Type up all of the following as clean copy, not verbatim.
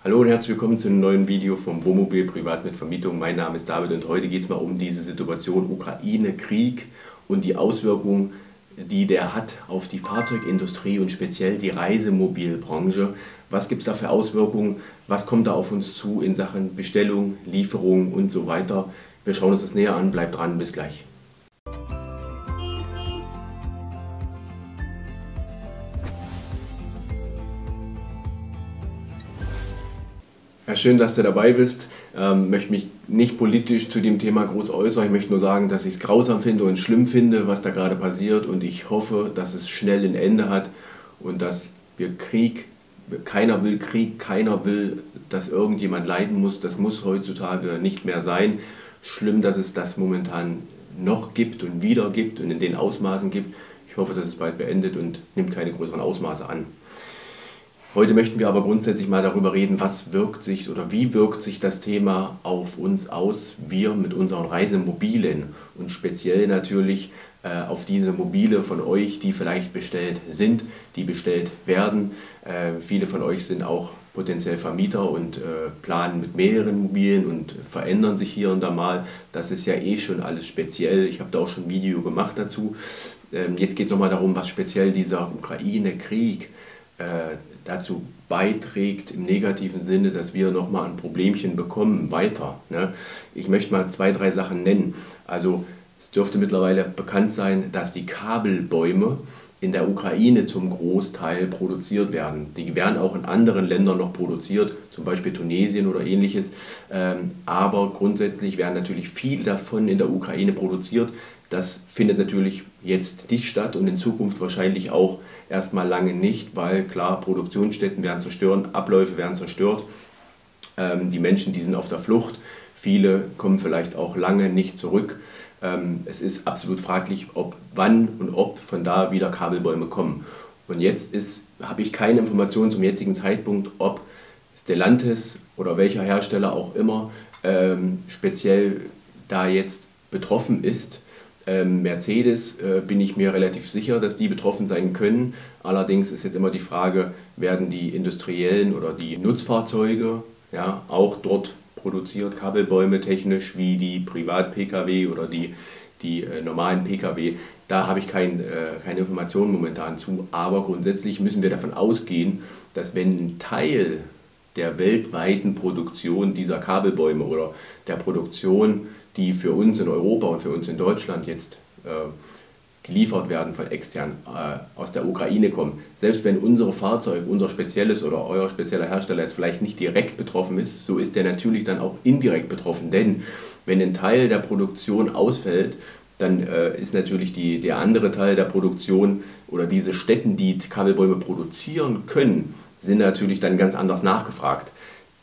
Hallo und herzlich willkommen zu einem neuen Video vom Wohnmobil Privat mit Vermietung. Mein Name ist David und heute geht es mal um diese Situation Ukraine-Krieg und die Auswirkungen, die der hat auf die Fahrzeugindustrie und speziell die Reisemobilbranche. Was gibt es da für Auswirkungen? Was kommt da auf uns zu in Sachen Bestellung, Lieferung und so weiter? Wir schauen uns das näher an. Bleibt dran, bis gleich. Ja, schön, dass du dabei bist. Möchte mich nicht politisch zu dem Thema groß äußern. Ich möchte nur sagen, dass ich es grausam finde und schlimm finde, was da gerade passiert. Und ich hoffe, dass es schnell ein Ende hat und dass wir keiner will, keiner will, dass irgendjemand leiden muss. Das muss heutzutage nicht mehr sein. Schlimm, dass es das momentan noch gibt und wieder gibt und in den Ausmaßen gibt. Ich hoffe, dass es bald beendet und nimmt keine größeren Ausmaße an. Heute möchten wir aber grundsätzlich mal darüber reden, was wirkt sich oder wie wirkt sich das Thema auf uns aus, wir mit unseren Reisemobilen und speziell natürlich auf diese Mobile von euch, die vielleicht bestellt sind, die bestellt werden. Viele von euch sind auch potenziell Vermieter und planen mit mehreren Mobilen und verändern sich hier und da mal. Das ist ja eh schon alles speziell. Ich habe da auch schon ein Video gemacht dazu. Jetzt geht es nochmal darum, was speziell dieser Ukraine-Krieg dazu beiträgt, im negativen Sinne, dass wir nochmal ein Problemchen bekommen, weiter. Ne? Ich möchte mal 2, 3 Sachen nennen. Also es dürfte mittlerweile bekannt sein, dass die Kabelbäume in der Ukraine zum Großteil produziert werden. Die werden auch in anderen Ländern noch produziert, zum Beispiel Tunesien oder ähnliches. Aber grundsätzlich werden natürlich viele davon in der Ukraine produziert. Das findet natürlich jetzt nicht statt und in Zukunft wahrscheinlich auch erstmal lange nicht, weil klar, Produktionsstätten werden zerstört, Abläufe werden zerstört. Die Menschen, die sind auf der Flucht. Viele kommen vielleicht auch lange nicht zurück. Es ist absolut fraglich, wann und ob von da wieder Kabelbäume kommen. Und jetzt habe ich keine Informationen zum jetzigen Zeitpunkt, ob Stellantis oder welcher Hersteller auch immer speziell da jetzt betroffen ist. Mercedes bin ich mir relativ sicher, dass die betroffen sein können. Allerdings ist jetzt immer die Frage, werden die industriellen oder die Nutzfahrzeuge auch dort produziert, Kabelbäume technisch, wie die Privat-Pkw oder die normalen Pkw. Da habe ich keine Informationen momentan zu, aber grundsätzlich müssen wir davon ausgehen, dass wenn ein Teil der weltweiten Produktion dieser Kabelbäume oder der Produktion, die für uns in Europa und für uns in Deutschland jetzt geliefert werden von extern aus der Ukraine kommen. Selbst wenn unser Fahrzeug, unser spezielles oder euer spezieller Hersteller jetzt vielleicht nicht direkt betroffen ist, so ist der natürlich dann auch indirekt betroffen. Denn wenn ein Teil der Produktion ausfällt, dann ist natürlich der andere Teil der Produktion oder diese Stätten, die Kabelbäume produzieren können, sind natürlich dann ganz anders nachgefragt.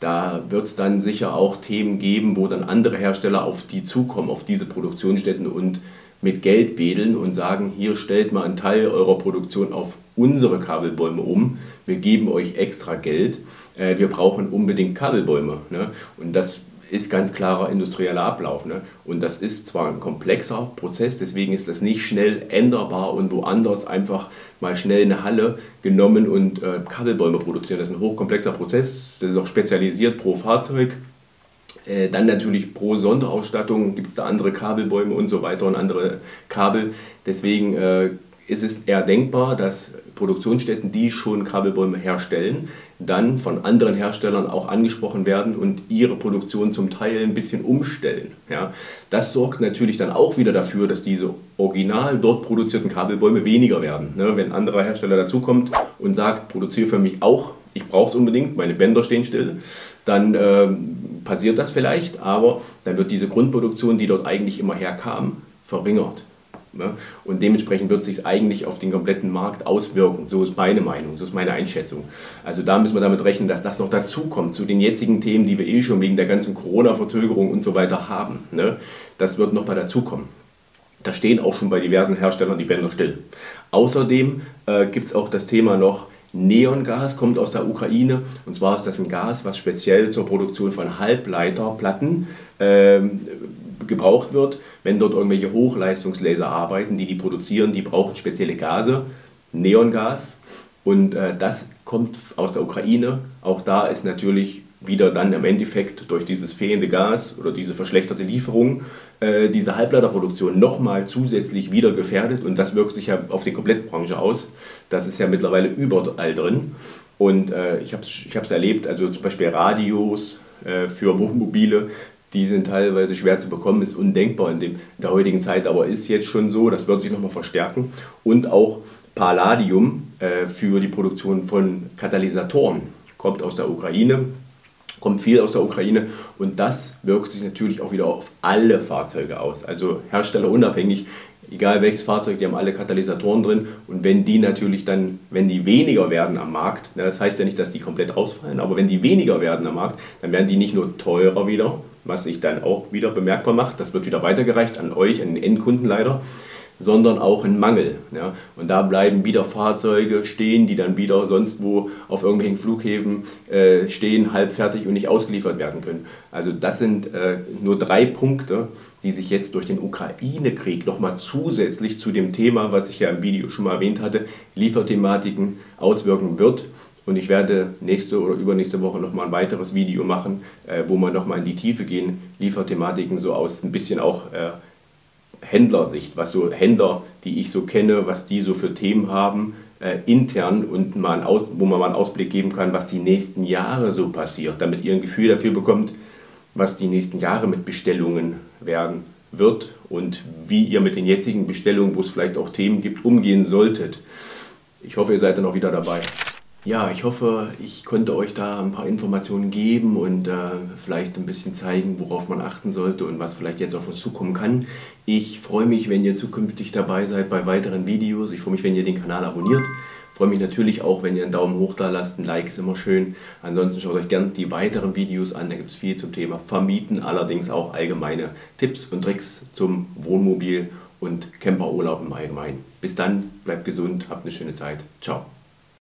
Da wird es dann sicher auch Themen geben, wo dann andere Hersteller auf die zukommen, auf diese Produktionsstätten und mit Geld wedeln und sagen, hier stellt mal einen Teil eurer Produktion auf unsere Kabelbäume um, wir geben euch extra Geld, wir brauchen unbedingt Kabelbäume. Ne? Und das ist ganz klarer industrieller Ablauf. Ne? Und das ist zwar ein komplexer Prozess, deswegen ist das nicht schnell änderbar und woanders einfach mal schnell eine Halle genommen und Kabelbäume produzieren. Das ist ein hochkomplexer Prozess, das ist auch spezialisiert pro Fahrzeug. Dann natürlich pro Sonderausstattung gibt es da andere Kabelbäume und so weiter und andere Kabel. Deswegen ist es eher denkbar, dass Produktionsstätten, die schon Kabelbäume herstellen, dann von anderen Herstellern auch angesprochen werden und ihre Produktion zum Teil ein bisschen umstellen. Ja, das sorgt natürlich dann auch wieder dafür, dass diese original dort produzierten Kabelbäume weniger werden. Ne, wenn ein anderer Hersteller dazukommt und sagt, produziere für mich auch, ich brauche es unbedingt, meine Bänder stehen still, dann passiert das vielleicht, aber dann wird diese Grundproduktion, die dort eigentlich immer herkam, verringert. Und dementsprechend wird es sich eigentlich auf den kompletten Markt auswirken. So ist meine Meinung, so ist meine Einschätzung. Also da müssen wir damit rechnen, dass das noch dazukommt zu den jetzigen Themen, die wir eh schon wegen der ganzen Corona-Verzögerung und so weiter haben. Das wird nochmal dazukommen. Da stehen auch schon bei diversen Herstellern die Bänder still. Außerdem gibt es auch das Thema noch, Neongas kommt aus der Ukraine, und zwar ist das ein Gas, was speziell zur Produktion von Halbleiterplatten gebraucht wird. Wenn dort irgendwelche Hochleistungslaser arbeiten, die produzieren, die brauchen spezielle Gase, Neongas. Und das kommt aus der Ukraine. Auch da ist natürlich wieder dann im Endeffekt durch dieses fehlende Gas oder diese verschlechterte Lieferung diese Halbleiterproduktion nochmal zusätzlich wieder gefährdet. Und das wirkt sich ja auf die Komplettbranche aus. Das ist ja mittlerweile überall drin. Und ich habe es erlebt, also zum Beispiel Radios für Wohnmobile, die sind teilweise schwer zu bekommen, ist undenkbar in der heutigen Zeit, aber ist jetzt schon so, das wird sich nochmal verstärken. Und auch Palladium für die Produktion von Katalysatoren kommt aus der Ukraine, kommt viel aus der Ukraine und das wirkt sich natürlich auch wieder auf alle Fahrzeuge aus. Also herstellerunabhängig, egal welches Fahrzeug, die haben alle Katalysatoren drin und wenn die natürlich dann, wenn die weniger werden am Markt, das heißt ja nicht, dass die komplett rausfallen, aber wenn die weniger werden am Markt, dann werden die nicht nur teurer wieder, was sich dann auch wieder bemerkbar macht, das wird wieder weitergereicht an euch, an den Endkunden leider, sondern auch ein Mangel. Ja? Und da bleiben wieder Fahrzeuge stehen, die dann wieder sonst wo auf irgendwelchen Flughäfen stehen, halbfertig und nicht ausgeliefert werden können. Also das sind nur 3 Punkte, die sich jetzt durch den Ukraine-Krieg nochmal zusätzlich zu dem Thema, was ich ja im Video schon mal erwähnt hatte, Lieferthematiken auswirken wird. Und ich werde nächste oder übernächste Woche nochmal ein weiteres Video machen, wo wir nochmal in die Tiefe gehen, Lieferthematiken so aus ein bisschen auch Händlersicht, was so Händler, die ich so kenne, was die so für Themen haben, intern und wo man mal einen Ausblick geben kann, was die nächsten Jahre so passiert, damit ihr ein Gefühl dafür bekommt, was die nächsten Jahre mit Bestellungen werden wird und wie ihr mit den jetzigen Bestellungen, wo es vielleicht auch Themen gibt, umgehen solltet. Ich hoffe, ihr seid dann auch wieder dabei. Ja, ich hoffe, ich konnte euch da ein paar Informationen geben und vielleicht ein bisschen zeigen, worauf man achten sollte und was vielleicht jetzt auf uns zukommen kann. Ich freue mich, wenn ihr zukünftig dabei seid bei weiteren Videos. Ich freue mich, wenn ihr den Kanal abonniert. Ich freue mich natürlich auch, wenn ihr einen Daumen hoch da lasst. Ein Like ist immer schön. Ansonsten schaut euch gerne die weiteren Videos an. Da gibt es viel zum Thema Vermieten, allerdings auch allgemeine Tipps und Tricks zum Wohnmobil und Camperurlaub im Allgemeinen. Bis dann, bleibt gesund, habt eine schöne Zeit. Ciao.